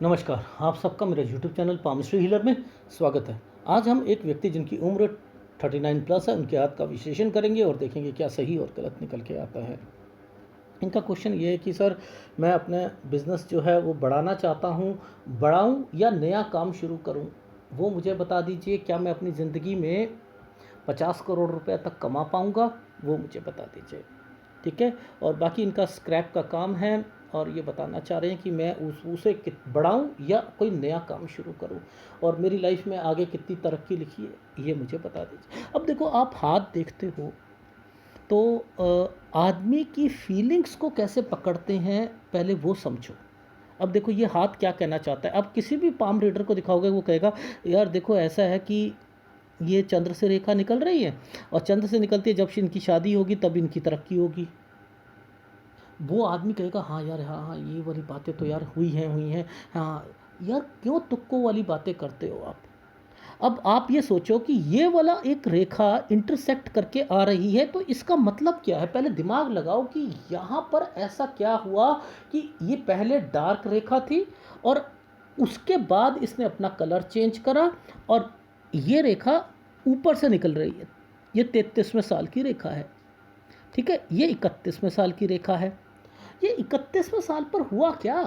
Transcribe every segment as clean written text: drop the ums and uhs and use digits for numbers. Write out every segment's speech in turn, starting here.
नमस्कार, आप सबका मेरे यूट्यूब चैनल पामिस्ट्री हीलर में स्वागत है। आज हम एक व्यक्ति जिनकी उम्र 39 प्लस है, उनके हाथ का विश्लेषण करेंगे और देखेंगे क्या सही और गलत निकल के आता है। इनका क्वेश्चन ये है कि सर, मैं अपने बिज़नेस जो है वो बढ़ाना चाहता हूँ, बढ़ाऊँ या नया काम शुरू करूँ? वो मुझे बता दीजिए। क्या मैं अपनी ज़िंदगी में 50 करोड़ रुपए तक कमा पाऊँगा? वो मुझे बता दीजिए। ठीक है। और बाकी इनका स्क्रैप का काम है और ये बताना चाह रहे हैं कि मैं उसे बढ़ाऊँ या कोई नया काम शुरू करूँ, और मेरी लाइफ में आगे कितनी तरक्की लिखी है ये मुझे बता दीजिए। अब देखो, आप हाथ देखते हो तो आदमी की फीलिंग्स को कैसे पकड़ते हैं, पहले वो समझो। अब देखो, ये हाथ क्या कहना चाहता है। अब किसी भी पाम रीडर को दिखाओगे, वो कहेगा यार देखो, ऐसा है कि ये चंद्र से रेखा निकल रही है, और चंद्र से निकलती है, जब से इनकी शादी होगी तब इनकी तरक्की होगी। वो आदमी कहेगा हाँ यार, हाँ हाँ, ये वाली बातें तो यार हुई हैं। हाँ यार, क्यों तुक्को वाली बातें करते हो आप? अब आप ये सोचो कि ये वाला एक रेखा इंटरसेक्ट करके आ रही है, तो इसका मतलब क्या है? पहले दिमाग लगाओ कि यहाँ पर ऐसा क्या हुआ कि ये पहले डार्क रेखा थी और उसके बाद इसने अपना कलर चेंज करा, और ये रेखा ऊपर से निकल रही है। ये 33वें साल की रेखा है। ठीक है, ये 31वें साल की रेखा है। ये 31वें साल पर हुआ क्या?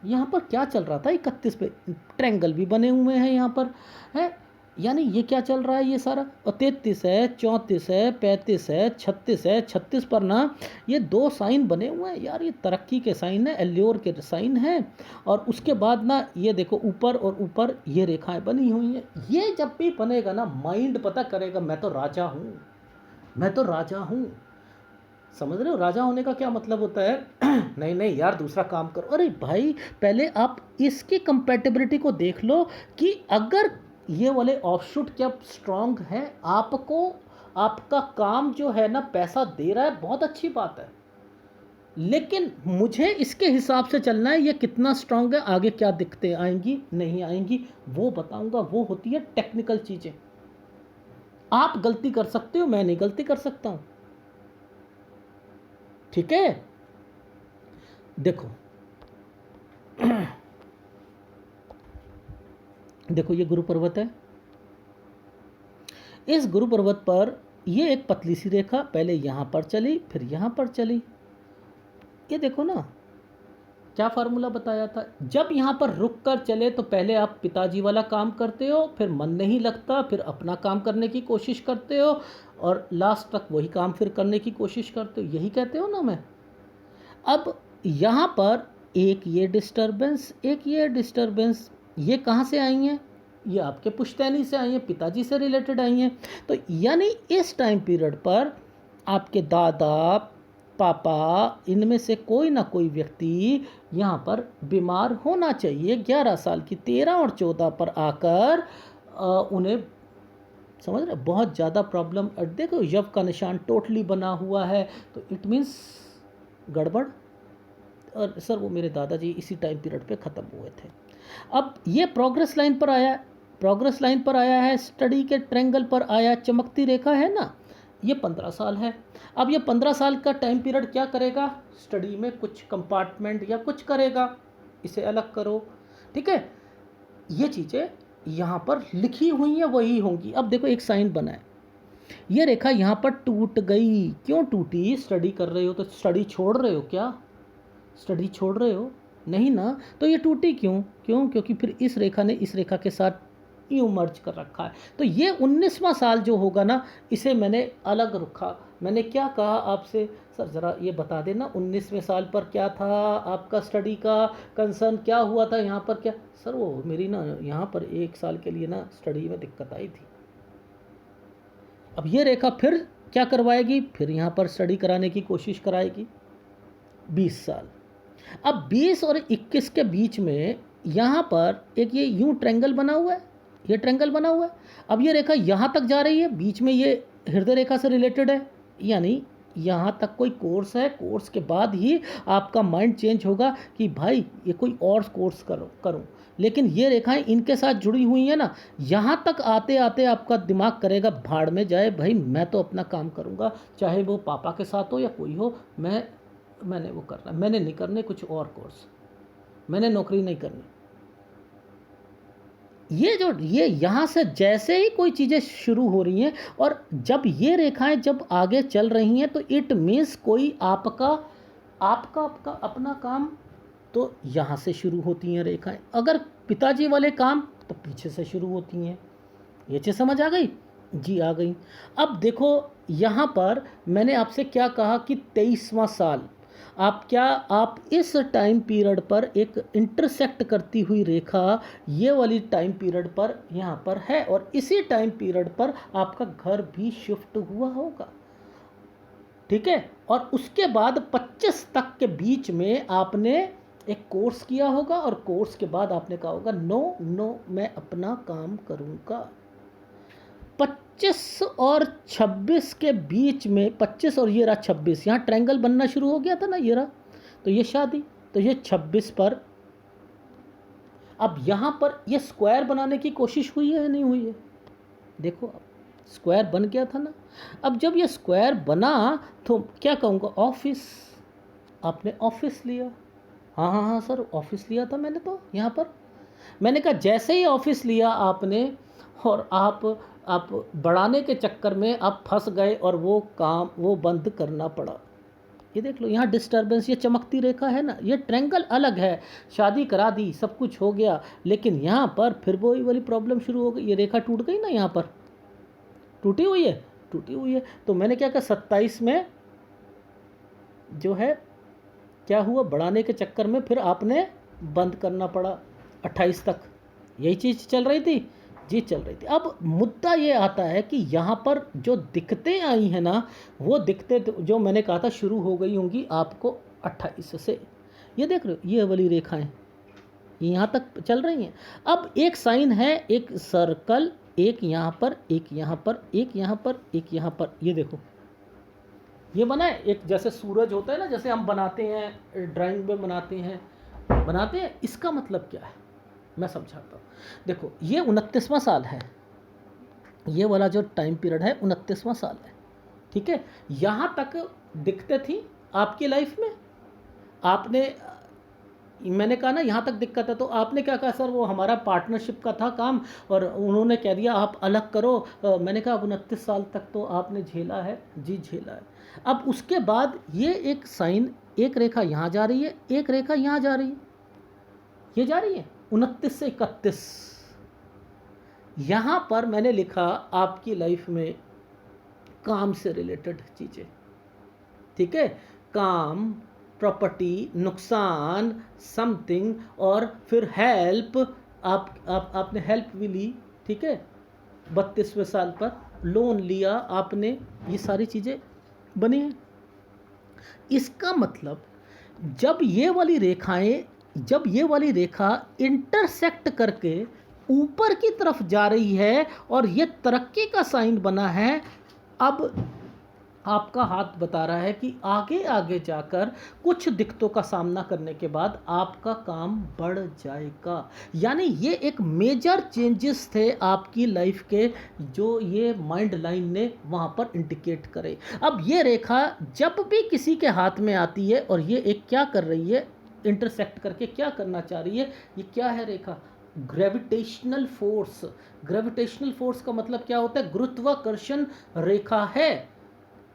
यहाँ पर क्या चल रहा था 31 पे? ट्रायंगल भी बने हुए हैं यहाँ पर, है। यानी ये क्या चल रहा है ये सारा? और 33 है, 34 है, 35 है, 36 है। 36 पर ना ये दो साइन बने हुए हैं यार, ये तरक्की के साइन है, एल्योर के साइन है। और उसके बाद ना ये देखो, ऊपर और ऊपर ये रेखाएं बनी हुई हैं। ये जब भी बनेगा ना, माइंड पता करेगा मैं तो राजा हूँ, मैं तो राजा हूँ। समझ रहे हो राजा होने का क्या मतलब होता है? नहीं नहीं यार, दूसरा काम करो। अरे भाई, पहले आप इसकी कंपैटिबिलिटी को देख लो कि अगर ये वाले ऑफशूट क्या स्ट्रांग हैं आपको, आपका काम जो है ना पैसा दे रहा है, बहुत अच्छी बात है। लेकिन मुझे इसके हिसाब से चलना है, ये कितना स्ट्रांग है, आगे क्या दिक्कतें आएंगी नहीं आएंगी वो बताऊंगा। वो होती है टेक्निकल चीज़ें। आप गलती कर सकते हो, मैं नहीं गलती कर सकता हूं। ठीक है, देखो देखो, ये गुरु पर्वत है। इस गुरु पर्वत पर ये एक पतली सी रेखा पहले यहाँ पर चली, फिर यहाँ पर चली। ये देखो ना, क्या फार्मूला बताया था? जब यहाँ पर रुक कर चले तो पहले आप पिताजी वाला काम करते हो, फिर मन नहीं लगता, फिर अपना काम करने की कोशिश करते हो, और लास्ट तक वही काम फिर करने की कोशिश करते हो। यही कहते हो ना मैं। अब यहाँ पर एक ये डिस्टरबेंस, एक ये डिस्टरबेंस, ये कहाँ से आई हैं? ये आपके पुश्तैनी से आई हैं, पिताजी से रिलेटेड आई हैं। तो यानी इस टाइम पीरियड पर आपके दादा, पापा, इनमें से कोई ना कोई व्यक्ति यहाँ पर बीमार होना चाहिए। 11 साल की 13 और 14 पर आकर उन्हें, समझ रहे, बहुत ज़्यादा प्रॉब्लम। देखो, यव का निशान टोटली बना हुआ है, तो इट मीन्स गड़बड़। और सर, वो मेरे दादाजी इसी टाइम पीरियड पे ख़त्म हुए थे। अब ये प्रोग्रेस लाइन पर आया, प्रोग्रेस लाइन पर आया है, स्टडी के ट्रेंगल पर आया, चमकती रेखा है ना, ये 15 साल है। अब ये 15 साल का टाइम पीरियड क्या करेगा? स्टडी में कुछ कंपार्टमेंट या कुछ करेगा, इसे अलग करो। ठीक है, ये चीज़ें यहाँ पर लिखी हुई हैं, वही होंगी। अब देखो, एक साइन बना है, ये रेखा यहाँ पर टूट गई। क्यों टूटी? स्टडी कर रहे हो तो स्टडी छोड़ रहे हो क्या? स्टडी छोड़ रहे हो नहीं ना, तो ये टूटी क्यों? क्योंकि फिर इस रेखा ने इस रेखा के साथ यूँ मर्ज कर रखा है। तो ये 19वां साल जो होगा ना, इसे मैंने अलग रखा। मैंने क्या कहा आपसे? सर ज़रा ये बता देना, 19वें साल पर क्या था आपका स्टडी का कंसर्न, क्या हुआ था यहाँ पर? क्या सर, वो मेरी ना यहाँ पर 1 साल के लिए ना स्टडी में दिक्कत आई थी। अब ये रेखा फिर क्या करवाएगी? फिर यहाँ पर स्टडी कराने की कोशिश कराएगी। 20 साल। अब 20 और 21 के बीच में यहाँ पर एक ये यूं ट्रेंगल बना हुआ है, ये ट्रेंगल बना हुआ है। अब ये रेखा यहाँ तक जा रही है, बीच में ये हृदय रेखा से रिलेटेड है, यानी यहाँ तक कोई कोर्स है। कोर्स के बाद ही आपका माइंड चेंज होगा कि भाई ये कोई और कोर्स करूँ। लेकिन ये रेखाएं इनके साथ जुड़ी हुई हैं ना, यहाँ तक आते आते आपका दिमाग करेगा भाड़ में जाए, भाई मैं तो अपना काम करूँगा, चाहे वो पापा के साथ हो या कोई हो। मैंने वो करना, मैंने नहीं करने कुछ और कोर्स, मैंने नौकरी नहीं करनी। ये यहाँ से जैसे ही कोई चीज़ें शुरू हो रही हैं और जब ये रेखाएं जब आगे चल रही हैं तो इट मीन्स कोई आपका आपका आपका अपना काम, तो यहाँ से शुरू होती हैं रेखाएं। अगर पिताजी वाले काम तो पीछे से शुरू होती हैं। ये चीज़ समझ आ गई जी? आ गई। अब देखो यहाँ पर मैंने आपसे क्या कहा कि 23वां साल, आप इस टाइम पीरियड पर एक इंटरसेक्ट करती हुई रेखा ये वाली टाइम पीरियड पर यहाँ पर है और इसी टाइम पीरियड पर आपका घर भी शिफ्ट हुआ होगा, ठीक है। और उसके बाद 25 तक के बीच में आपने एक कोर्स किया होगा और कोर्स के बाद आपने कहा होगा नो नो मैं अपना काम करूँगा। 25 और 26 के बीच में, 25 और ये रहा 26, यहाँ ट्रायंगल बनना शुरू हो गया था ना, ये रहा, तो ये शादी, तो ये 26 पर अब यहाँ पर ये स्क्वायर बनाने की कोशिश हुई है या नहीं हुई है? देखो अब स्क्वायर बन गया था ना। अब जब ये स्क्वायर बना तो क्या कहूँगा, ऑफिस, आपने ऑफिस लिया। हाँ हाँ हाँ सर, ऑफिस लिया था मैंने, तो यहाँ पर मैंने कहा जैसे ही ऑफिस लिया आपने और आप बढ़ाने के चक्कर में आप फंस गए और वो काम वो बंद करना पड़ा। ये देख लो यहाँ डिस्टर्बेंस, ये चमकती रेखा है ना, ये ट्रायंगल अलग है, शादी करा दी, सब कुछ हो गया, लेकिन यहाँ पर फिर वही वाली प्रॉब्लम शुरू हो गई। ये रेखा टूट गई ना, यहाँ पर टूटी हुई है, टूटी हुई है। तो मैंने क्या कहा 27 में जो है क्या हुआ, बढ़ाने के चक्कर में फिर आपने बंद करना पड़ा 28 तक। यही चीज़ चल रही थी जी, चल रही थी। अब मुद्दा ये आता है कि यहाँ पर जो दिक्कतें आई हैं ना, वो दिक्कतें जो मैंने कहा था शुरू हो गई होंगी आपको 28 से। ये देख रहे हो ये वाली रेखाएं यहाँ तक चल रही हैं। अब एक साइन है, एक सर्कल, एक यहाँ पर, एक यहाँ पर, एक यहाँ पर, एक यहाँ पर, ये देखो ये बना है एक, जैसे सूरज होता है ना, जैसे हम बनाते हैं ड्राइंग में बनाते हैं। इसका मतलब क्या है मैं समझाता हूँ। देखो ये 29वां साल है, ये वाला जो टाइम पीरियड है 29वां साल है, ठीक है। यहाँ तक दिक्कतें थी आपकी लाइफ में, आपने, मैंने कहा ना यहाँ तक दिक्कत है, तो आपने क्या कहा सर वो हमारा पार्टनरशिप का था काम और उन्होंने कह दिया आप अलग करो। मैंने कहा 29 साल तक तो आपने झेला है जी, झेला है। अब उसके बाद ये एक साइन, एक रेखा यहाँ जा रही है, एक रेखा यहाँ जा रही है, ये जा रही है 29 से 31। यहाँ पर मैंने लिखा आपकी लाइफ में काम से रिलेटेड चीज़ें, ठीक है, काम, प्रॉपर्टी, नुकसान, समथिंग, और फिर हेल्प, आपने हेल्प भी ली, ठीक है। 32वें साल पर लोन लिया आपने, ये सारी चीज़ें बनी हैं। इसका मतलब जब ये वाली रेखा इंटरसेक्ट करके ऊपर की तरफ जा रही है और ये तरक्की का साइन बना है, अब आपका हाथ बता रहा है कि आगे आगे जाकर कुछ दिक्कतों का सामना करने के बाद आपका काम बढ़ जाएगा। यानी ये एक मेजर चेंजेस थे आपकी लाइफ के, जो ये माइंड लाइन ने वहाँ पर इंडिकेट करे। अब ये रेखा जब भी किसी के हाथ में आती है और ये एक क्या कर रही है, इंटरसेक्ट करके क्या करना चाह रही है, ये क्या है रेखा, ग्रेविटेशनल फोर्स। ग्रेविटेशनल फोर्स का मतलब क्या होता है, गुरुत्वाकर्षण रेखा है।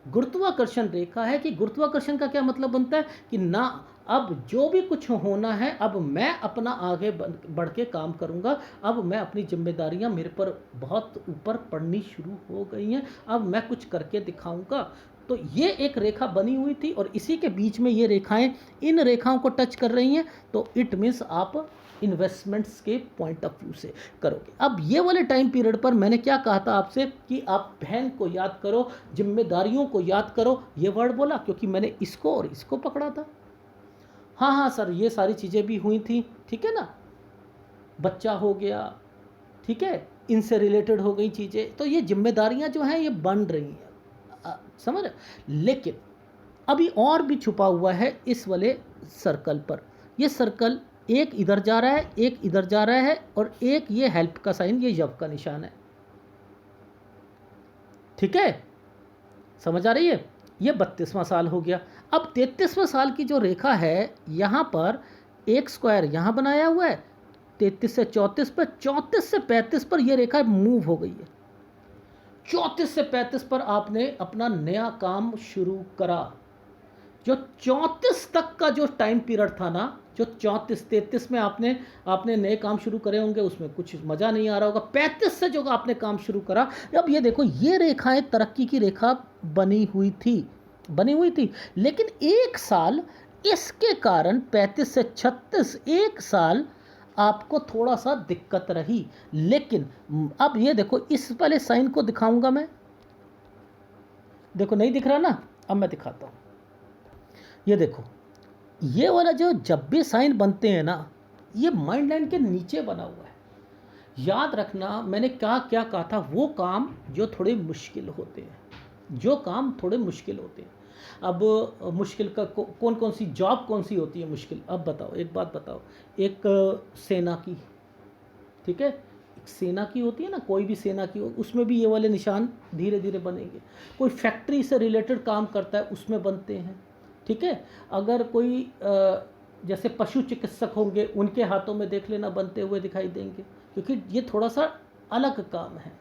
गुरुत्वाकर्षण रेखा है कि गुरुत्वाकर्षण का क्या मतलब बनता है कि ना, अब जो भी कुछ होना है, अब मैं अपना आगे बढ़ के काम करूंगा, अब मैं अपनी जिम्मेदारियां मेरे पर बहुत ऊपर पड़नी शुरू हो गई हैं, अब मैं कुछ करके दिखाऊंगा। तो ये एक रेखा बनी हुई थी और इसी के बीच में ये रेखाएं इन रेखाओं को टच कर रही हैं, तो इट मीन्स आप इन्वेस्टमेंट्स के पॉइंट ऑफ व्यू से करोगे। अब ये वाले टाइम पीरियड पर मैंने क्या कहा था आपसे कि आप बहन को याद करो, जिम्मेदारियों को याद करो, ये वर्ड बोला क्योंकि मैंने इसको और इसको पकड़ा था। हाँ हाँ सर ये सारी चीज़ें भी हुई थी, ठीक है ना, बच्चा हो गया, ठीक है, इनसे रिलेटेड हो गई चीज़ें, तो ये जिम्मेदारियां जो हैं ये बन रही हैं, समझ रहे। लेकिन अभी और भी छुपा हुआ है इस वाले सर्कल पर। ये सर्कल एक इधर जा रहा है, एक इधर जा रहा है, और एक ये हेल्प का साइन, ये यव का निशान है, ठीक है, समझ आ रही है। ये 32वां साल हो गया। अब 33वें साल की जो रेखा है, यहाँ पर एक स्क्वायर यहाँ बनाया हुआ है 33 से 34 पर, 34 से 35 पर यह रेखा मूव हो गई है। 34 से 35 पर आपने अपना नया काम शुरू करा। जो 34 तक का जो टाइम पीरियड था ना, जो 34-33 में आपने आपने नए काम शुरू करे होंगे, उसमें कुछ मज़ा नहीं आ रहा होगा। 35 से जो आपने काम शुरू करा, अब ये देखो, ये रेखाएं तरक्की की रेखा बनी हुई थी। लेकिन एक साल इसके कारण 35 से 36 एक साल आपको थोड़ा सा दिक्कत रही। लेकिन अब ये देखो, इस वाले साइन को दिखाऊंगा मैं, देखो नहीं दिख रहा ना, अब मैं दिखाता हूँ। ये देखो, ये वाला जो जब भी साइन बनते हैं ना, ये माइंड लाइन के नीचे बना हुआ है। याद रखना, मैंने क्या कहा था, वो काम जो थोड़े मुश्किल होते हैं, अब मुश्किल का कौन कौन सी जॉब कौन सी होती है मुश्किल? अब बताओ, एक बात बताओ, एक सेना की, ठीक है, एक सेना की होती है ना, कोई भी सेना की हो, उसमें भी ये वाले निशान धीरे धीरे बनेंगे। कोई फैक्ट्री से रिलेटेड काम करता है, उसमें बनते हैं, ठीक है। अगर कोई जैसे पशु चिकित्सक होंगे, उनके हाथों में देख लेना बनते हुए दिखाई देंगे, क्योंकि ये थोड़ा सा अलग काम है।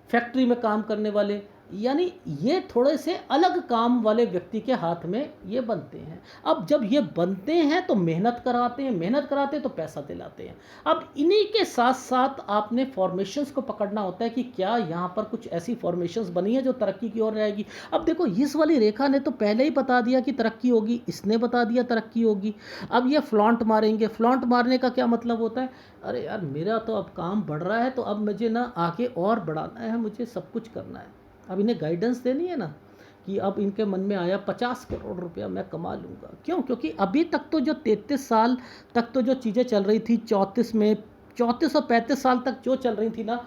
फैक्ट्री में काम करने वाले, यानी ये थोड़े से अलग काम वाले व्यक्ति के हाथ में ये बनते हैं। अब जब ये बनते हैं तो मेहनत कराते हैं तो पैसा दिलाते हैं। अब इन्हीं के साथ साथ आपने फॉर्मेशंस को पकड़ना होता है कि क्या यहाँ पर कुछ ऐसी फॉर्मेशंस बनी है जो तरक्की की ओर रहेगी। अब देखो, इस वाली रेखा ने तो पहले ही बता दिया कि तरक्की होगी, इसने बता दिया तरक्की होगी। अब ये फ्लॉन्ट मारेंगे। फ्लॉन्ट मारने का क्या मतलब होता है? अरे यार, मेरा तो अब काम बढ़ रहा है, तो अब मुझे ना आगे और बढ़ाना है, मुझे सब कुछ करना है। अब इन्हें गाइडेंस देनी है ना कि अब इनके मन में आया 50 करोड़ रुपया मैं कमा लूँगा। क्यों? क्योंकि अभी तक तो जो 33 साल तक तो जो चीज़ें चल रही थी, 34 और 35 साल तक जो चल रही थी ना,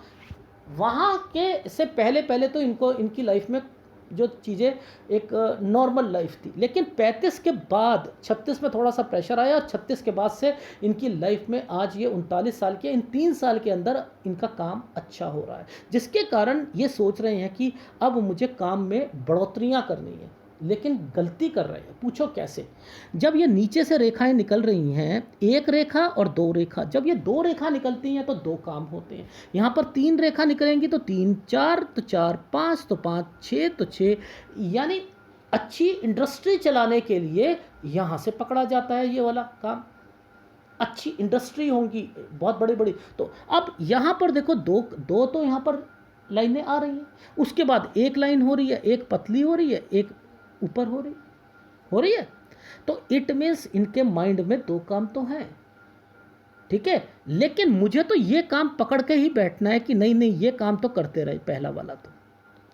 वहाँ के से पहले तो इनकी लाइफ में जो चीज़ें एक नॉर्मल लाइफ थी। लेकिन 35 के बाद 36 में थोड़ा सा प्रेशर आया, और 36 के बाद से इनकी लाइफ में आज ये 39 साल के, इन 3 साल के अंदर इनका काम अच्छा हो रहा है, जिसके कारण ये सोच रहे हैं कि अब मुझे काम में बढ़ोतरियाँ करनी है। लेकिन गलती कर रहे हैं। पूछो कैसे? जब ये नीचे से रेखाएं निकल रही हैं, एक रेखा और दो रेखा, जब ये दो रेखा निकलती हैं तो दो काम होते हैं। यहाँ पर 3 रेखा निकलेंगी तो 3, 4 तो 4, 5 तो 5, 6 तो 6, यानी अच्छी इंडस्ट्री चलाने के लिए यहाँ से पकड़ा जाता है ये वाला काम। अच्छी इंडस्ट्री होंगी बहुत बड़ी बड़ी, तो अब यहाँ पर देखो, दो तो यहाँ पर लाइनें आ रही हैं, उसके बाद एक लाइन हो रही है, एक पतली हो रही है, एक ऊपर हो रही है। तो इट मीन्स इनके माइंड में 2 काम तो हैं, ठीक है। लेकिन मुझे तो ये काम पकड़ के ही बैठना है कि नहीं ये काम तो करते रहे, पहला वाला तो,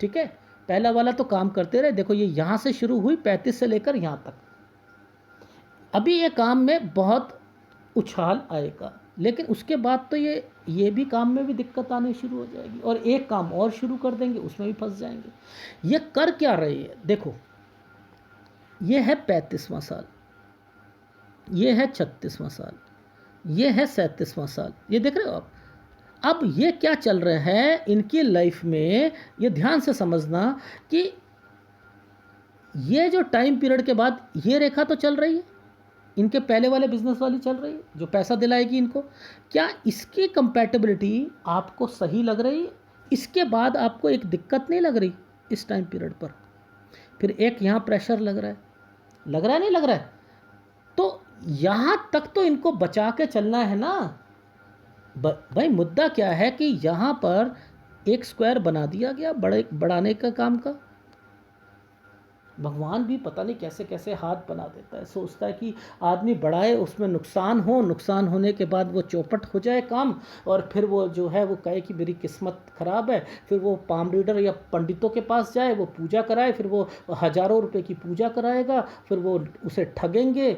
ठीक है, पहला वाला तो काम करते रहे। देखो, ये यहाँ से शुरू हुई 35 से लेकर यहाँ तक। अभी ये काम में बहुत उछाल आएगा, लेकिन उसके बाद तो ये भी काम में भी दिक्कत आनी शुरू हो जाएगी, और एक काम और शुरू कर देंगे, उसमें भी फंस जाएंगे। ये कर क्या रहे हैं? देखो, ये है 35वां साल, ये है 36वां साल, ये है 37वां साल। ये देख रहे हो आप? अब ये क्या चल रहा है इनकी लाइफ में, ये ध्यान से समझना कि ये जो टाइम पीरियड के बाद ये रेखा तो चल रही है, इनके पहले वाले बिजनेस वाली चल रही है, जो पैसा दिलाएगी इनको। क्या इसकी कंपैटिबिलिटी आपको सही लग रही है? इसके बाद आपको एक दिक्कत नहीं लग रही इस टाइम पीरियड पर? फिर एक यहाँ प्रेशर लग रहा है नहीं लग रहा है? तो यहाँ तक तो इनको बचा के चलना है ना भाई। मुद्दा क्या है कि यहाँ पर एक स्क्वायर बना दिया गया बढ़ाने का काम का। भगवान भी पता नहीं कैसे कैसे हाथ बना देता है, सोचता है कि आदमी बढ़ाए, उसमें नुकसान होने के बाद वो चौपट हो जाए काम, और फिर वो जो है वो कहे कि मेरी किस्मत ख़राब है, फिर वो पाम रीडर या पंडितों के पास जाए, वो पूजा कराए, फिर वो हज़ारों रुपए की पूजा कराएगा, फिर वो उसे ठगेंगे।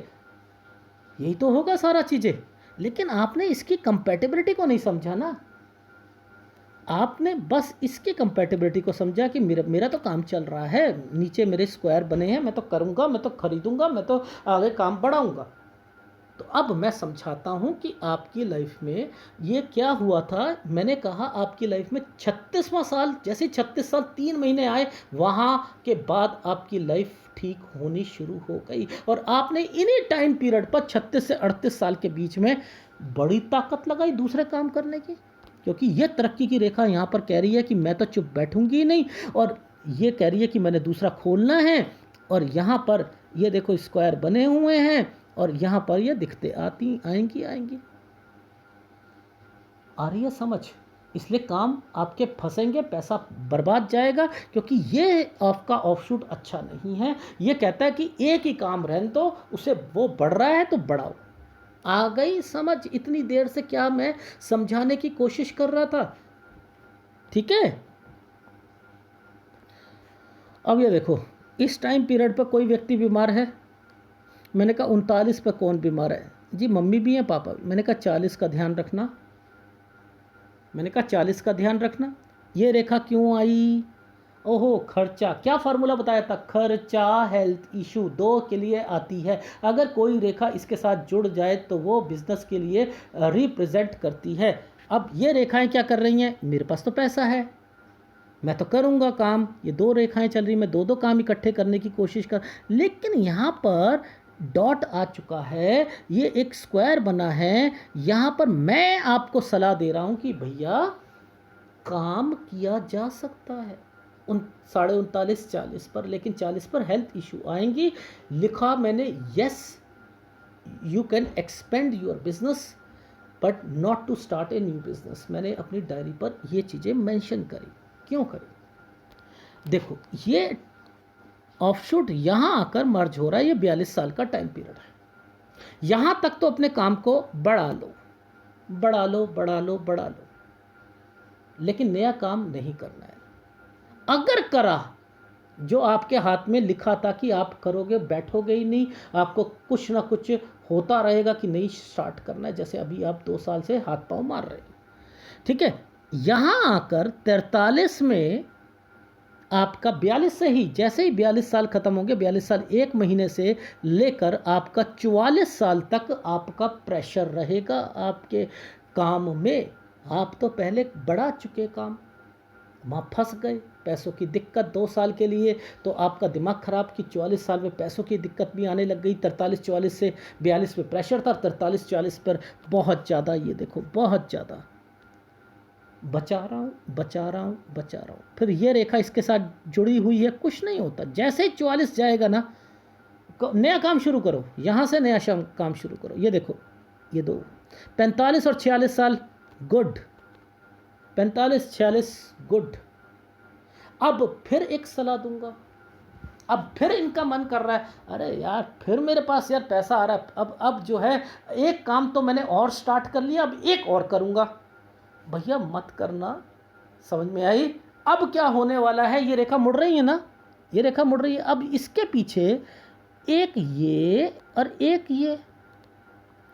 यही तो होगा सारा चीज़ें। लेकिन आपने इसकी कंपैटिबिलिटी को नहीं समझा ना, आपने बस इसकी कंपैटिबिलिटी को समझा कि मेरा तो काम चल रहा है, नीचे मेरे स्क्वायर बने हैं, मैं तो करूँगा, मैं तो खरीदूँगा, मैं तो आगे काम बढ़ाऊँगा। तो अब मैं समझाता हूँ कि आपकी लाइफ में ये क्या हुआ था। मैंने कहा आपकी लाइफ में 36वां साल, जैसे 36 साल 3 महीने आए, वहाँ के बाद आपकी लाइफ ठीक होनी शुरू हो गई। और आपने इन्हीं टाइम पीरियड पर 36 से 38 साल के बीच में बड़ी ताकत लगाई दूसरे काम करने की, क्योंकि ये तरक्की की रेखा यहाँ पर कह रही है कि मैं तो चुप बैठूंगी ही नहीं, और ये कह रही है कि मैंने दूसरा खोलना है। और यहाँ पर ये देखो स्क्वायर बने हुए हैं, और यहाँ पर ये दिखते आएंगी। आ रही है समझ? इसलिए काम आपके फंसेंगे, पैसा बर्बाद जाएगा, क्योंकि ये आपका ऑफशूट अच्छा नहीं है। ये कहता है कि एक ही काम रहने दो, उसे वो बढ़ रहा है तो बढ़ाओ। आ गई समझ? इतनी देर से क्या मैं समझाने की कोशिश कर रहा था, ठीक है। अब ये देखो, इस टाइम पीरियड पर कोई व्यक्ति बीमार है। मैंने कहा 39 पर कौन बीमार है जी? मम्मी भी हैं, पापा भी। मैंने कहा 40 का ध्यान रखना। मैंने कहा 40 का ध्यान रखना। ये रेखा क्यों आई? ओहो, खर्चा। क्या फार्मूला बताया था? खर्चा हेल्थ इशू 2 के लिए आती है। अगर कोई रेखा इसके साथ जुड़ जाए तो वो बिजनेस के लिए रिप्रेजेंट करती है। अब ये रेखाएं क्या कर रही हैं? मेरे पास तो पैसा है, मैं तो करूँगा काम। ये 2 रेखाएं चल रही, मैं 2 काम इकट्ठे करने की कोशिश कर, लेकिन यहाँ पर डॉट आ चुका है, ये एक स्क्वायर बना है। यहाँ पर मैं आपको सलाह दे रहा हूँ कि भैया काम किया जा सकता है 39.40 पर, लेकिन 40 पर हेल्थ इशू आएंगी। लिखा मैंने, yes you can expand your business but not to start a new business. मैंने अपनी डायरी पर ये चीज़ें मेंशन करी। क्यों करी? देखो, ये ऑफशूट यहाँ आकर मर्ज हो रहा है। ये 42 साल का टाइम पीरियड है। यहाँ तक तो अपने काम को बढ़ा लो, बढ़ा लो, बढ़ा लो, बढ़ा लो, लेकिन नया काम नहीं करना है। अगर करा, जो आपके हाथ में लिखा था कि आप करोगे, बैठोगे ही नहीं, आपको कुछ ना कुछ होता रहेगा कि नहीं स्टार्ट करना है, जैसे अभी आप 2 साल से हाथ पांव मार रहे हो, ठीक है। यहाँ आकर 43 में आपका 42 से ही, जैसे ही 42 साल खत्म होंगे, 42 साल 1 महीने से लेकर आपका 44 साल तक आपका प्रेशर रहेगा आपके काम में। आप तो पहले बढ़ा चुके काम, वहाँ फंस गए, पैसों की दिक्कत 2 साल के लिए, तो आपका दिमाग खराब कि 44 साल में पैसों की दिक्कत भी आने लग गई। 43-44 से 42 पे प्रेशर था, 43-44 पर बहुत ज़्यादा, ये देखो बहुत ज़्यादा बचा रहा हूँ। फिर ये रेखा इसके साथ जुड़ी हुई है, कुछ नहीं होता। जैसे ही 44 जाएगा ना, नया काम शुरू करो, यहाँ से नया काम शुरू करो। ये देखो, ये 2 45 और 46 साल गुड, 45-46 गुड। अब फिर एक सलाह दूंगा। अब फिर इनका मन कर रहा है, अरे यार फिर मेरे पास यार पैसा आ रहा है, अब जो है एक काम तो मैंने और स्टार्ट कर लिया, अब एक और करूंगा। भैया मत करना, समझ में आई? अब क्या होने वाला है? ये रेखा मुड़ रही है ना, ये रेखा मुड़ रही है। अब इसके पीछे एक ये और एक ये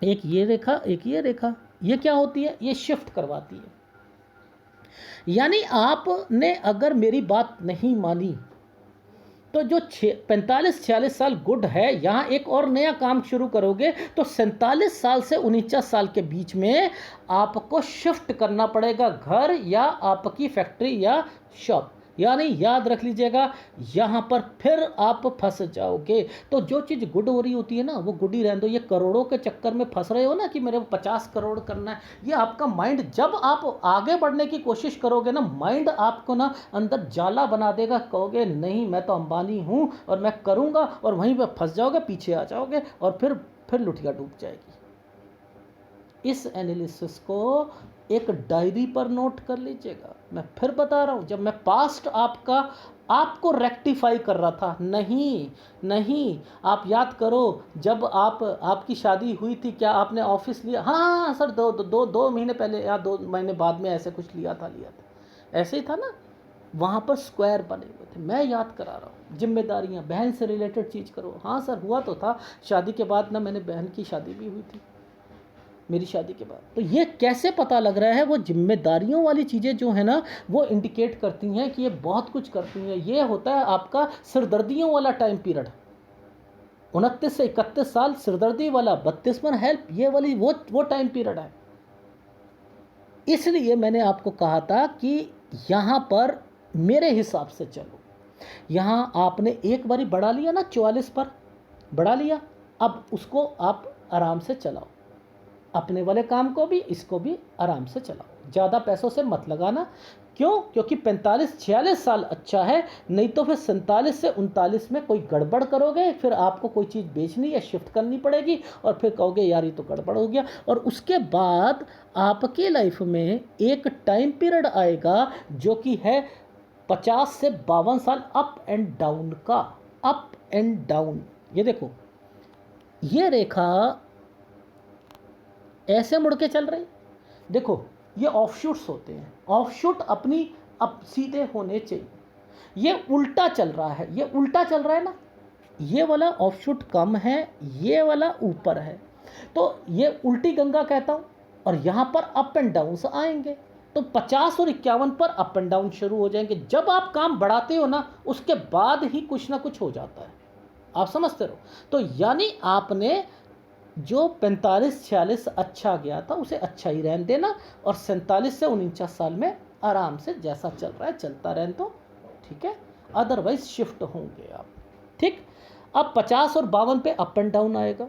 रेखा, एक ये रेखा, ये क्या होती है? ये शिफ्ट करवाती है। यानी आपने अगर मेरी बात नहीं मानी तो जो 45-46 साल गुड है, यहाँ एक और नया काम शुरू करोगे तो 47 साल से 49 साल के बीच में आपको शिफ्ट करना पड़ेगा घर या आपकी फैक्ट्री या शॉप। यानी याद रख लीजिएगा, यहाँ पर फिर आप फंस जाओगे। तो जो चीज़ गुड हो रही होती है ना, वो गुड ही रहने दो। ये करोड़ों के चक्कर में फंस रहे हो ना कि मेरे को 50 करोड़ करना है, ये आपका माइंड, जब आप आगे बढ़ने की कोशिश करोगे ना, माइंड आपको ना अंदर जाला बना देगा। कहोगे नहीं मैं तो अंबानी हूँ और मैं करूँगा, और वहीं पर फंस जाओगे, पीछे आ जाओगे और फिर लुटिया डूब जाएगी। इस एनालिसिस को एक डायरी पर नोट कर लीजिएगा। मैं फिर बता रहा हूँ, जब मैं पास्ट आपको रेक्टिफाई कर रहा था, नहीं आप याद करो, जब आपकी शादी हुई थी, क्या आपने ऑफिस लिया? हाँ सर, दो महीने पहले या 2 महीने बाद में ऐसे कुछ लिया था, ऐसे ही था ना। वहाँ पर स्क्वायर बने हुए थे, मैं याद करा रहा हूँ। जिम्मेदारियाँ, बहन से रिलेटेड चीज़ करो। हाँ सर, हुआ तो था, शादी के बाद ना मैंने, बहन की शादी भी हुई थी मेरी शादी के बाद। तो ये कैसे पता लग रहा है? वो जिम्मेदारियों वाली चीज़ें जो है ना, वो इंडिकेट करती हैं कि ये बहुत कुछ करती हैं। ये होता है आपका सिरदर्दियों वाला टाइम पीरियड, 29 से 31 साल सिरदर्दी वाला, 32 में हेल्प, ये वाली वो टाइम पीरियड है। इसलिए मैंने आपको कहा था कि यहाँ पर मेरे हिसाब से चलो। यहाँ आपने एक बारी बढ़ा लिया ना, 44 पर बढ़ा लिया, अब उसको आप आराम से चलाओ, अपने वाले काम को भी, इसको भी आराम से चलाओ, ज़्यादा पैसों से मत लगाना। क्यों? क्योंकि 45-46 साल अच्छा है, नहीं तो फिर 47 से 39 में कोई गड़बड़ करोगे, फिर आपको कोई चीज़ बेचनी या शिफ्ट करनी पड़ेगी और फिर कहोगे यार ये तो गड़बड़ हो गया। और उसके बाद आपकी लाइफ में एक टाइम पीरियड आएगा जो कि है 50 से 52 साल अप एंड डाउन का, अप एंड डाउन। ये देखो, ये रेखा ऐसे मुड़ के चल रही, देखो ये ऑफशूट्स होते हैं, ऑफशूट अपनी अब सीधे होने चाहिए। ये उल्टा चल रहा है, ये उल्टा चल रहा है ना, ये वाला ऑफशूट कम है, ये वाला ऊपर है, तो ये उल्टी गंगा कहता हूँ। और यहाँ पर अप एंड डाउन से आएंगे, तो 50 और 51 पर अप एंड डाउन शुरू हो जाएंगे। जब आप काम बढ़ाते हो ना, उसके बाद ही कुछ ना कुछ हो जाता है, आप समझते रहो। तो यानी आपने जो 45-46 अच्छा गया था उसे अच्छा ही रहने देना, और 47 से 49 साल में आराम से जैसा चल रहा है चलता रहने दो, ठीक है। अदरवाइज शिफ्ट होंगे आप, ठीक। अब 50 और 52 पे अप एंड डाउन आएगा,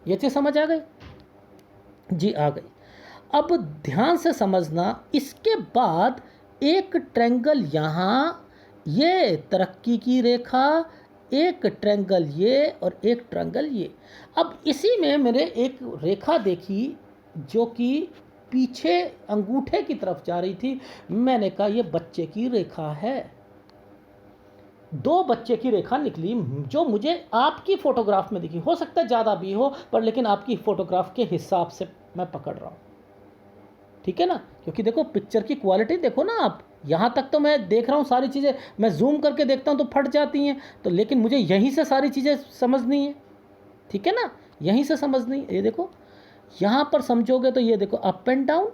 ये चीज़ समझ आ गई जी? आ गई। अब ध्यान से समझना, इसके बाद एक ट्रायंगल यहाँ, ये तरक्की की रेखा, एक ट्रायंगल ये और एक ट्रायंगल ये। अब इसी में मैंने एक रेखा देखी जो कि पीछे अंगूठे की तरफ जा रही थी। मैंने कहा ये बच्चे की रेखा है, 2 बच्चे की रेखा निकली जो मुझे आपकी फ़ोटोग्राफ में दिखी। हो सकता है ज़्यादा भी हो, पर लेकिन आपकी फ़ोटोग्राफ के हिसाब से मैं पकड़ रहा हूँ, ठीक है ना। क्योंकि देखो पिक्चर की क्वालिटी देखो ना आप, यहाँ तक तो मैं देख रहा हूँ सारी चीज़ें, मैं जूम करके देखता हूँ तो फट जाती हैं, तो लेकिन मुझे यहीं से सारी चीज़ें समझनी है, ठीक है ना, यहीं से समझनी है। ये देखो यहाँ पर समझोगे तो ये देखो अप एंड डाउन,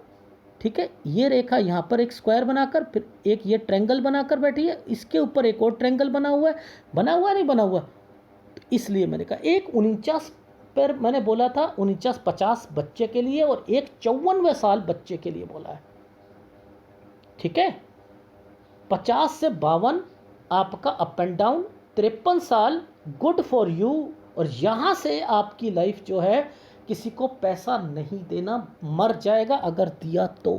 ठीक है। ये रेखा यहाँ पर एक स्क्वायर बनाकर, फिर एक ये ट्रायंगल बनाकर बैठी है, इसके ऊपर एक और ट्रायंगल बना हुआ है, नहीं बना हुआ। तो इसलिए मैंने कहा एक 49 पर मैंने बोला था, 49-50 बच्चे के लिए, और एक 54वें साल बच्चे के लिए बोला है, ठीक है। 50 से 52 आपका अप एंड डाउन, 53 साल गुड फॉर यू। और यहाँ से आपकी लाइफ जो है, किसी को पैसा नहीं देना, मर जाएगा अगर दिया तो,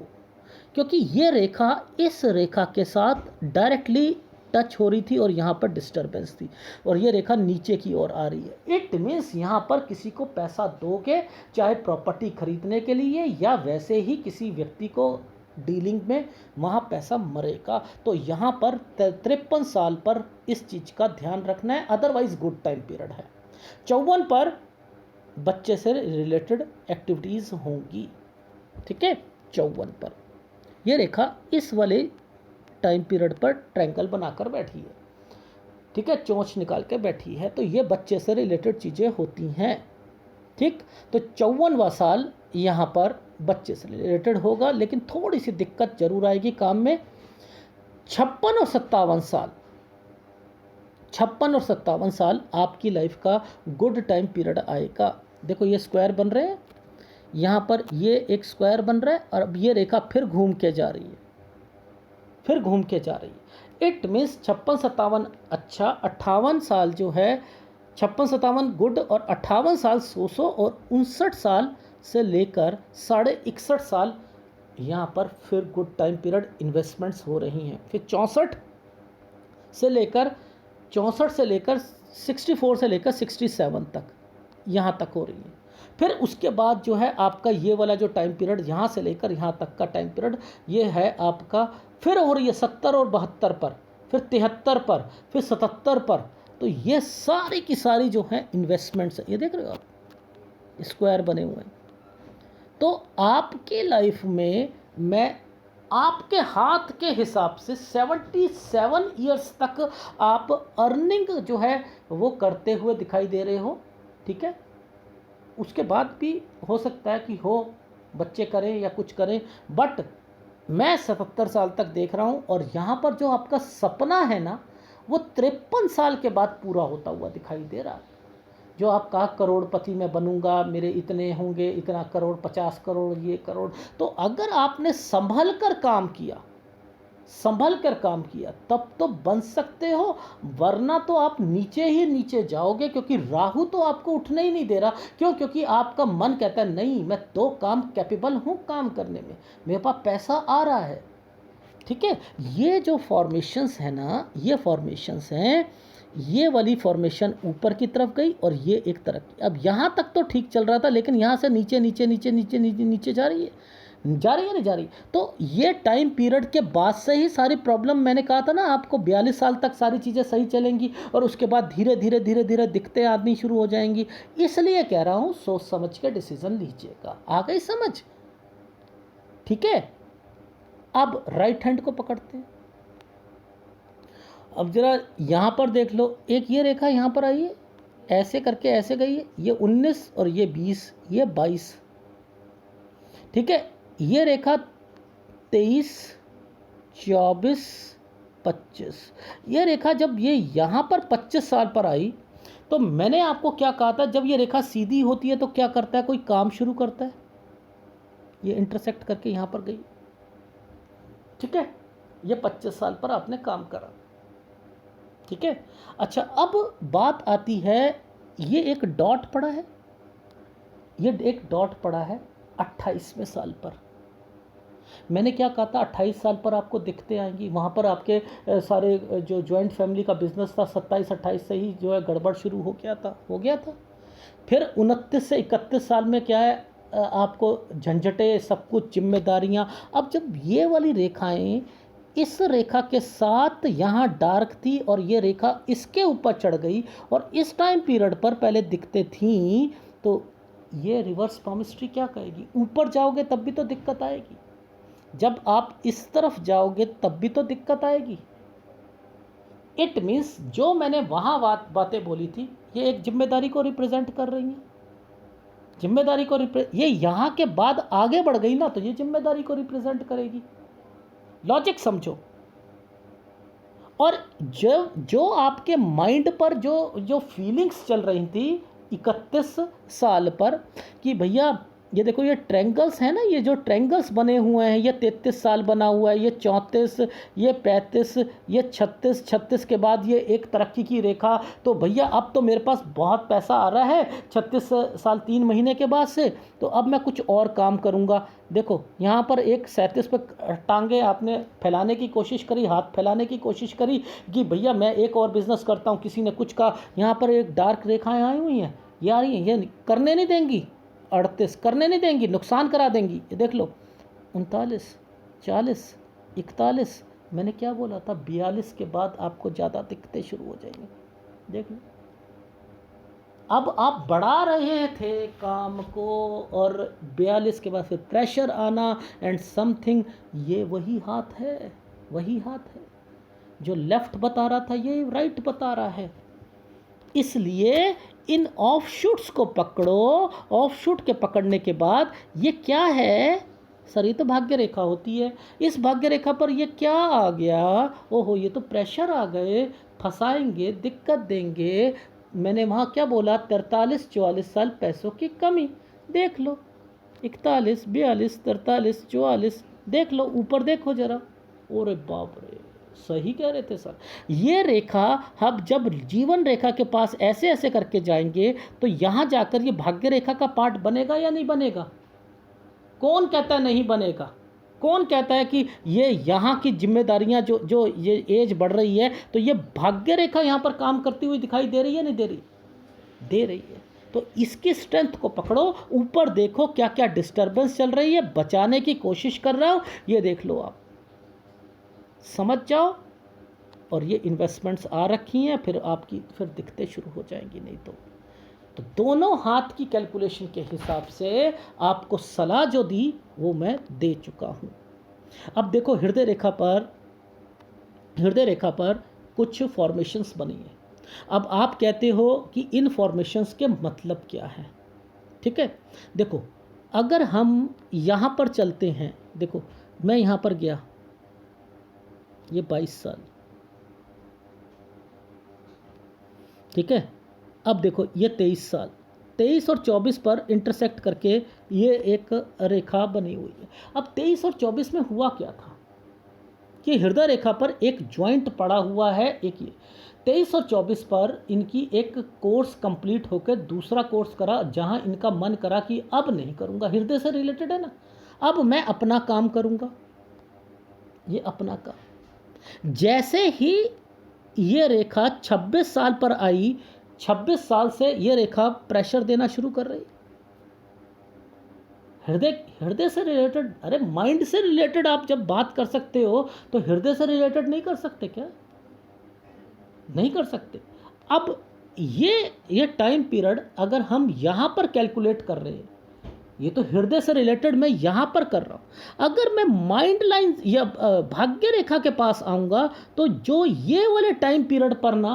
क्योंकि ये रेखा इस रेखा के साथ डायरेक्टली टच हो रही थी और यहाँ पर डिस्टर्बेंस थी, और ये रेखा नीचे की ओर आ रही है। इट मीन्स यहाँ पर किसी को पैसा दोगे, चाहे प्रॉपर्टी खरीदने के लिए या वैसे ही किसी व्यक्ति को डीलिंग में, वहाँ पैसा मरेगा। तो यहाँ पर 53 साल पर इस चीज़ का ध्यान रखना है, अदरवाइज गुड टाइम पीरियड है। 54 पर बच्चे से रिलेटेड एक्टिविटीज़ होंगी, ठीक है। 54 पर यह रेखा इस वाले टाइम पीरियड पर ट्रायंगल बनाकर बैठी है, ठीक है, चोंच निकाल के बैठी है, तो ये बच्चे से रिलेटेड चीज़ें होती हैं, ठीक। तो 54वां साल यहाँ पर बच्चे से रिलेटेड होगा, लेकिन थोड़ी सी दिक्कत जरूर आएगी काम में। 56 और 57 साल, 56 और 57 साल आपकी लाइफ का गुड टाइम पीरियड आएगा। देखो ये स्क्वायर बन रहे हैं, यहाँ पर ये एक स्क्वायर बन रहा है, और अब ये रेखा फिर घूम के जा रही है, फिर घूम के जा रही है। इट मीन्स 56-57 अच्छा, 58 साल जो है, 56-57 गुड, और 58 साल 100 और 59 साल से लेकर 61.5 साल यहाँ पर फिर गुड टाइम पीरियड इन्वेस्टमेंट्स हो रही हैं। फिर 64 से लेकर 64 से लेकर 67 तक यहाँ तक हो रही है। फिर उसके बाद जो है आपका ये वाला जो टाइम पीरियड यहाँ से लेकर यहाँ तक का टाइम पीरियड, ये है आपका फिर हो रही है 70 और 72 पर, फिर 73 पर, फिर 77 पर। तो ये सारी की सारी जो है इन्वेस्टमेंट्स है, ये देख रहे हो आप स्क्वायर बने हुए हैं। तो आपकी लाइफ में मैं आपके हाथ के हिसाब से 77 ईयर्स तक आप अर्निंग जो है वो करते हुए दिखाई दे रहे हो, ठीक है। उसके बाद भी हो सकता है कि हो बच्चे करें या कुछ करें, बट मैं 77 साल तक देख रहा हूँ। और यहाँ पर जो आपका सपना है ना, वो 53 साल के बाद पूरा होता हुआ दिखाई दे रहा है। जो आप कहा करोड़पति मैं बनूंगा, मेरे इतने होंगे, इतना करोड़, 50 करोड़, ये करोड़। तो अगर आपने संभल कर काम किया, संभल कर काम किया, तब तो बन सकते हो, वरना तो आप नीचे ही नीचे जाओगे, क्योंकि राहु तो आपको उठने ही नहीं दे रहा। क्यों? क्योंकि आपका मन कहता है नहीं, मैं तो काम कैपेबल हूँ काम करने में, मेरे पास पैसा आ रहा है। ठीक है, ये जो फॉर्मेशंस है ना, ये फॉर्मेशंस हैं, ये वाली फॉर्मेशन ऊपर की तरफ गई और ये एक तरफ की। अब यहाँ तक तो ठीक चल रहा था, लेकिन यहाँ से नीचे नीचे नीचे नीचे नीचे नीचे जा रही है, जा रही है, नहीं जा रही। तो ये टाइम पीरियड के बाद से ही सारी प्रॉब्लम, मैंने कहा था ना आपको 42 साल तक सारी चीज़ें सही चलेंगी और उसके बाद धीरे धीरे धीरे धीरे दिक्कतें आनी शुरू हो जाएंगी। इसलिए कह रहा हूँ सोच समझ के डिसीजन लीजिएगा। आ गई समझ? ठीक है, अब राइट हैंड को पकड़ते हैं। अब जरा यहाँ पर देख लो, एक ये रेखा यहाँ पर आई है, ऐसे करके ऐसे गई है, ये 19 और ये 20, ये 22। ठीक है, ये रेखा 23, 24, 25। ये रेखा जब ये यहाँ पर 25 साल पर आई, तो मैंने आपको क्या कहा था, जब ये रेखा सीधी होती है तो क्या करता है, कोई काम शुरू करता है। ये इंटरसेक्ट करके यहाँ पर गई। ठीक है, ये 25 साल पर आपने काम करा। ठीक है, अच्छा अब बात आती है, ये एक डॉट पड़ा है, ये एक डॉट पड़ा है 28वें साल पर। मैंने क्या कहा था, 28 साल पर आपको दिक्कतें आएंगी। वहाँ पर आपके सारे जो जॉइंट फैमिली का बिजनेस था, 27-28 से ही जो है गड़बड़ शुरू हो गया था। फिर 29 से 31 साल में क्या है, आपको झंझटें, सब कुछ जिम्मेदारियाँ। अब जब ये वाली रेखाएं इस रेखा के साथ यहाँ डार्क थी और ये रेखा इसके ऊपर चढ़ गई और इस टाइम पीरियड पर पहले दिक्कतें थीं, तो ये रिवर्स पामिस्ट्री क्या कहेगी, ऊपर जाओगे तब भी तो दिक्कत आएगी, जब आप इस तरफ जाओगे तब भी तो दिक्कत आएगी। इट मीन्स जो मैंने वहाँ बातें बोली थी, ये एक जिम्मेदारी को रिप्रेजेंट कर रही हैं। जिम्मेदारी को ये यहाँ के बाद आगे बढ़ गई ना, तो ये जिम्मेदारी को रिप्रेजेंट करेगी। लॉजिक समझो। और जो आपके माइंड पर जो फीलिंग्स चल रही थी 31 साल पर, कि भैया ये देखो ये ट्रैंगल्स हैं ना, ये जो ट्रैंगल्स बने हुए हैं, ये 33 साल बना हुआ है, ये 34, ये 35, ये 36 के बाद ये एक तरक्की की रेखा। तो भैया अब तो मेरे पास बहुत पैसा आ रहा है 36 साल 3 महीने के बाद से, तो अब मैं कुछ और काम करूँगा। देखो यहाँ पर एक 37 पर टांगे आपने फैलाने की कोशिश करी, हाथ फैलाने की कोशिश करी कि भैया मैं एक और बिज़नेस करता हूँ, किसी ने कुछ कहा। यहाँ पर एक डार्क रेखाएँ आई हुई हैं, ये आ रही हैं, ये करने नहीं देंगी। 38 करने नहीं देंगी, नुकसान करा देंगी। ये देख लो 39, 40, 41, मैंने क्या बोला था, 42 के बाद आपको ज़्यादा दिक्कतें शुरू हो जाएंगी। देख लो, अब आप बढ़ा रहे थे काम को और 42 के बाद फिर प्रेशर आना एंड समथिंग। ये वही हाथ है, वही हाथ है जो लेफ्ट बता रहा था, ये राइट बता रहा है। इसलिए इन ऑफ शूट्स को पकड़ो। ऑफ शूट के पकड़ने के बाद ये क्या है सर, ये तो भाग्य रेखा होती है। इस भाग्य रेखा पर ये क्या आ गया, ओहो ये तो प्रेशर आ गए, फंसाएंगे, दिक्कत देंगे। मैंने वहाँ क्या बोला, 43-44 साल पैसों की कमी। देख लो 41, 42, 43, 44, देख लो ऊपर देखो जरा। ओरे बाप रे, सही कह रहे थे सर। ये रेखा अब जब जीवन रेखा के पास ऐसे ऐसे करके जाएंगे, तो यहाँ जाकर ये भाग्य रेखा का पार्ट बनेगा या नहीं बनेगा? कौन कहता है नहीं बनेगा? कौन कहता है कि ये यहाँ की जिम्मेदारियाँ जो ये एज बढ़ रही है, तो ये भाग्य रेखा यहाँ पर काम करती हुई दिखाई दे रही है, नहीं दे रही? दे रही है। तो इसकी स्ट्रेंथ को पकड़ो, ऊपर देखो क्या क्या डिस्टर्बेंस चल रही है, बचाने की कोशिश कर रहा हो, ये देख लो, आप समझ जाओ। और ये इन्वेस्टमेंट्स आ रखी हैं, फिर आपकी फिर दिक्कतें शुरू हो जाएंगी नहीं तो दोनों हाथ की कैलकुलेशन के हिसाब से आपको सलाह जो दी वो मैं दे चुका हूँ। अब देखो हृदय रेखा पर कुछ फॉर्मेशंस बनी है। अब आप कहते हो कि इन फॉर्मेशंस के मतलब क्या है? ठीक है, देखो अगर हम यहाँ पर चलते हैं, देखो मैं यहाँ पर गया, ये 22 साल, ठीक है, अब देखो ये 23 साल, 23 और 24 पर इंटरसेक्ट करके ये एक रेखा बनी हुई है। अब 23 और 24 में हुआ क्या था कि हृदय रेखा पर एक ज्वाइंट पड़ा हुआ है। एक ये 23 और 24 पर इनकी एक कोर्स कंप्लीट होकर दूसरा कोर्स करा, जहां इनका मन करा कि अब नहीं करूंगा, हृदय से रिलेटेड है ना, अब मैं अपना काम करूंगा, ये अपना काम। जैसे ही ये रेखा 26 साल पर आई, 26 साल से ये रेखा प्रेशर देना शुरू कर रही। हृदय हृदय से रिलेटेड, अरे माइंड से रिलेटेड आप जब बात कर सकते हो तो हृदय से रिलेटेड नहीं कर सकते क्या? नहीं कर सकते। अब ये टाइम पीरियड अगर हम यहाँ पर कैलकुलेट कर रहे हैं, ये तो हृदय से रिलेटेड मैं यहाँ पर कर रहा हूँ। अगर मैं माइंड लाइन या भाग्य रेखा के पास आऊँगा तो जो ये वाले टाइम पीरियड पर ना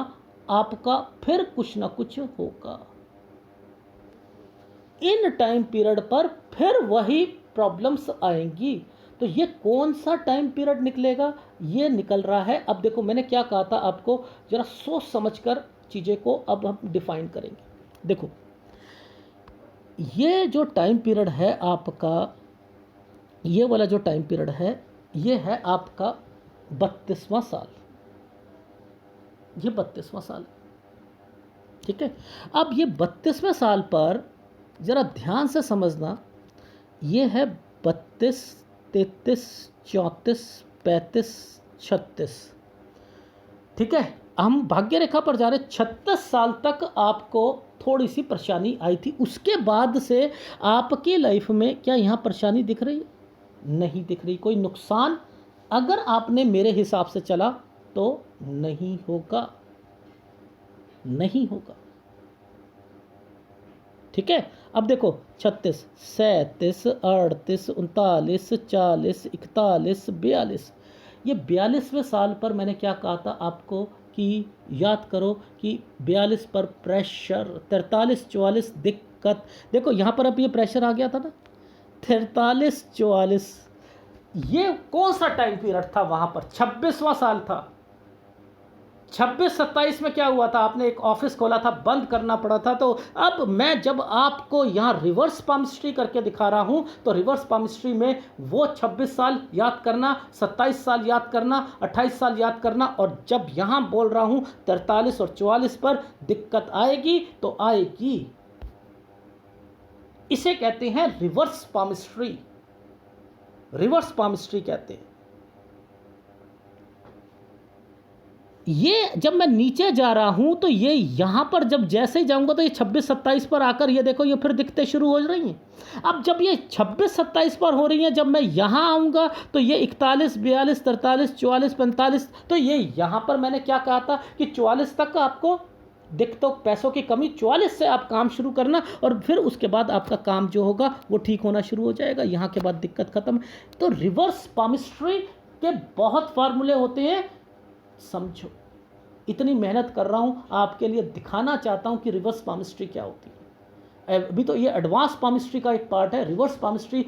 आपका फिर कुछ ना कुछ होगा। इन टाइम पीरियड पर फिर वही प्रॉब्लम्स आएंगी। तो ये कौन सा टाइम पीरियड निकलेगा? ये निकल रहा है, अब देखो मैंने क्या कहा था आपको, जरा सोच समझकर चीज़ें को अब हम डिफाइन करेंगे। देखो ये जो टाइम पीरियड है आपका, ये वाला जो टाइम पीरियड है, ये है आपका 32वां साल, ये 32वां साल, ठीक है। अब ये 32वें साल पर ज़रा ध्यान से समझना, ये है 32, 33, 34, 35, 36, ठीक है। हम भाग्य रेखा पर जा रहे। 36 साल तक आपको थोड़ी सी परेशानी आई थी, उसके बाद से आपकी लाइफ में क्या यहाँ परेशानी दिख रही है? नहीं दिख रही। कोई नुकसान अगर आपने मेरे हिसाब से चला तो नहीं होगा, नहीं होगा, ठीक है। अब देखो 36, 37, 38, 39, 40, 41, 42, ये 42वें साल पर मैंने क्या कहा था आपको कि याद करो कि 42 पर प्रेशर, 43, 44 दिक्कत। देखो यहाँ पर अब ये प्रेशर आ गया था ना, 43, 44, ये कौन सा टाइम पीरियड था? वहाँ पर 26वां साल था। 26-27 में क्या हुआ था? आपने एक ऑफिस खोला था, बंद करना पड़ा था। तो अब मैं जब आपको यहाँ रिवर्स पामिस्ट्री करके दिखा रहा हूँ तो रिवर्स पामिस्ट्री में वो 26 साल याद करना, 27 साल याद करना, 28 साल याद करना, और जब यहाँ बोल रहा हूँ 43 और 44 पर दिक्कत आएगी तो आएगी। इसे कहते हैं रिवर्स पामिस्ट्री, रिवर्स पामिस्ट्री कहते हैं। ये जब मैं नीचे जा रहा हूं तो ये यहां पर जब जैसे ही जाऊंगा तो ये 26-27 पर आकर ये देखो ये फिर दिखते शुरू हो रही हैं। अब जब ये 26-27 पर हो रही हैं, जब मैं यहां आऊंगा तो ये 41, 42, 43, 44, 45, तो ये यहां पर मैंने क्या कहा था कि 44 तक आपको दिख, तो पैसों की कमी, 44 से आप काम शुरू करना और फिर उसके बाद आपका काम जो होगा वो ठीक होना शुरू हो जाएगा, यहाँ के बाद दिक्कत खत्म। तो रिवर्स पामिस्ट्री के बहुत फार्मूले होते हैं, समझो। इतनी मेहनत कर रहा हूँ आपके लिए, दिखाना चाहता हूँ कि रिवर्स पामिस्ट्री क्या होती है। अभी तो ये एडवांस पामिस्ट्री का एक पार्ट है। रिवर्स पामिस्ट्री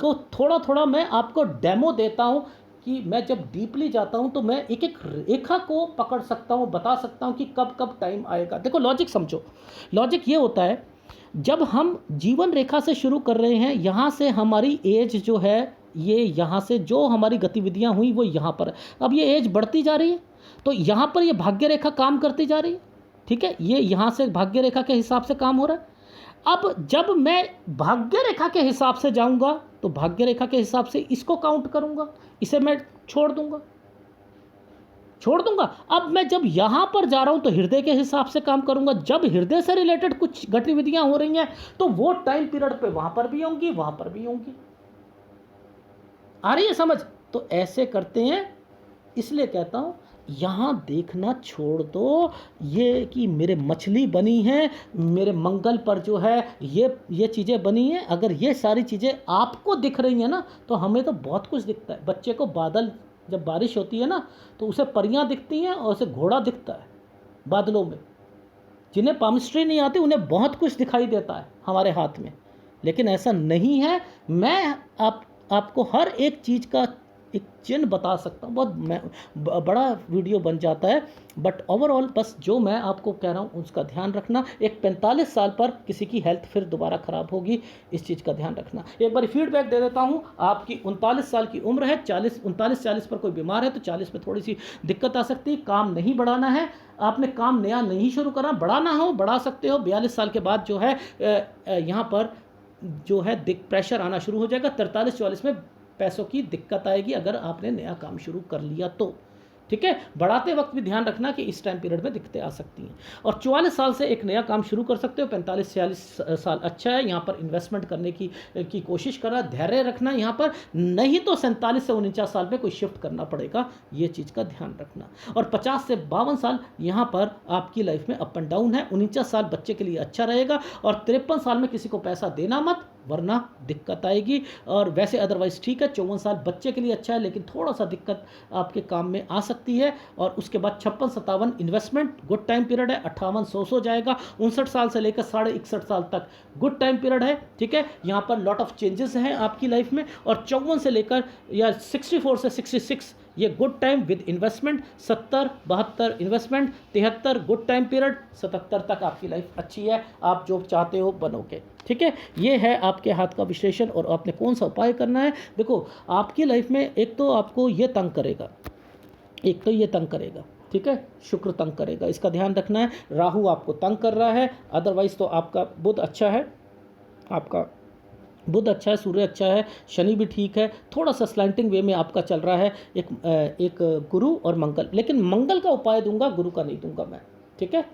को थोड़ा थोड़ा मैं आपको डेमो देता हूँ कि मैं जब डीपली जाता हूँ तो मैं एक एक रेखा को पकड़ सकता हूँ, बता सकता हूँ कि कब कब टाइम आएगा। देखो लॉजिक समझो। लॉजिक ये होता है, जब हम जीवन रेखा से शुरू कर रहे हैं, यहाँ से हमारी एज जो है, ये यहाँ से जो हमारी गतिविधियाँ हुई वो यहाँ पर है। अब ये एज बढ़ती जा रही है तो यहाँ पर ये भाग्य रेखा काम करती जा रही है, ठीक है। ये यहाँ से भाग्य रेखा के हिसाब से काम हो रहा है। अब जब मैं भाग्य रेखा के हिसाब से जाऊँगा तो भाग्य रेखा के हिसाब से इसको काउंट करूँगा, इसे मैं छोड़ दूँगा, छोड़ दूंगा। अब मैं जब यहाँ पर जा रहा हूँ तो हृदय के हिसाब से काम करूँगा। जब हृदय से रिलेटेड कुछ गतिविधियाँ हो रही हैं तो वो टाइम पीरियड पे वहाँ पर भी होंगी, वहाँ पर भी होंगी। आ रही है समझ? तो ऐसे करते हैं। इसलिए कहता हूँ यहाँ देखना छोड़ दो, ये कि मेरे मछली बनी है, मेरे मंगल पर जो है ये चीज़ें बनी हैं। अगर ये सारी चीज़ें आपको दिख रही हैं ना तो हमें तो बहुत कुछ दिखता है। बच्चे को बादल, जब बारिश होती है ना तो उसे परियां दिखती हैं और उसे घोड़ा दिखता है बादलों में। जिन्हें पामिस्ट्री नहीं आती उन्हें बहुत कुछ दिखाई देता है हमारे हाथ में, लेकिन ऐसा नहीं है। मैं आपको हर एक चीज़ का एक चिन्ह बता सकता हूँ, बहुत बड़ा वीडियो बन जाता है, बट ओवरऑल बस जो मैं आपको कह रहा हूँ उसका ध्यान रखना। एक 45 साल पर किसी की हेल्थ फिर दोबारा ख़राब होगी, इस चीज़ का ध्यान रखना। एक बार फीडबैक दे देता हूँ, आपकी 39 साल की उम्र है, 39-40 पर कोई बीमार है तो 40 में थोड़ी सी दिक्कत आ सकती है। काम नहीं बढ़ाना है, आपने काम नया नहीं शुरू करा, बढ़ाना हो बढ़ा सकते हो। 42 साल के बाद जो है यहाँ पर जो है प्रेशर आना शुरू हो जाएगा। 43-44 में पैसों की दिक्कत आएगी अगर आपने नया काम शुरू कर लिया तो, ठीक है। बढ़ाते वक्त भी ध्यान रखना कि इस टाइम पीरियड में दिक्कतें आ सकती हैं। और 44 साल से एक नया काम शुरू कर सकते हो। 45-46 साल अच्छा है, यहाँ पर इन्वेस्टमेंट करने की कोशिश करना, धैर्य रखना यहाँ पर, नहीं तो 47 से 49 साल में कोई शिफ्ट करना पड़ेगा, ये चीज़ का ध्यान रखना। और 50 से 52 साल यहाँ पर आपकी लाइफ में अप एंड डाउन है। 49 साल बच्चे के लिए अच्छा रहेगा, और 53 साल में किसी को पैसा देना मत, वरना दिक्कत आएगी। और वैसे अदरवाइज ठीक है। 54 साल बच्चे के लिए अच्छा है, लेकिन थोड़ा सा दिक्कत आपके काम में आ सकती है। और उसके बाद 56-57 इन्वेस्टमेंट गुड टाइम पीरियड है। 58-100 जाएगा। 59 साल से लेकर 61.5 साल तक गुड टाइम पीरियड है, ठीक है। यहाँ पर लॉट ऑफ चेंजेस हैं आपकी लाइफ में। और 54 से लेकर या 64 से 66 ये good time with investment. 70-72 investment. 73 good time period. 77 तक आपकी लाइफ अच्छी है, आप जो चाहते हो बनोगे, ठीक है। ये है आपके हाथ का विश्लेषण। और आपने कौन सा उपाय करना है, देखो आपकी लाइफ में एक तो आपको ये तंग करेगा, एक तो ये तंग करेगा, ठीक है, शुक्र तंग करेगा, इसका ध्यान रखना है। राहु आपको तंग कर रहा है, अदरवाइज तो आपका बुध अच्छा है, आपका बुध अच्छा है, सूर्य अच्छा है, शनि भी ठीक है। थोड़ा सा स्लैंटिंग वे में आपका चल रहा है एक गुरु और मंगल, लेकिन मंगल का उपाय दूंगा, गुरु का नहीं दूंगा मैं, ठीक है।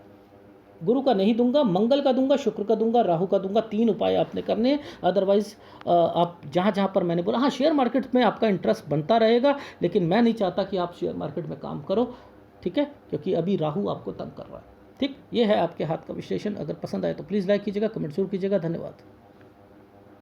गुरु का नहीं दूंगा, मंगल का दूंगा, शुक्र का दूंगा, राहु का दूंगा। 3 उपाय आपने करने हैं। अदरवाइज आप जहाँ जहाँ पर मैंने बोला, हाँ शेयर मार्केट में आपका इंटरेस्ट बनता रहेगा, लेकिन मैं नहीं चाहता कि आप शेयर मार्केट में काम करो, ठीक है, क्योंकि अभी राहु आपको तंग कर रहा है, ठीक। ये है आपके हाथ का विश्लेषण। अगर पसंद आए तो प्लीज़ लाइक कीजिएगा, कमेंट जरूर कीजिएगा। धन्यवाद।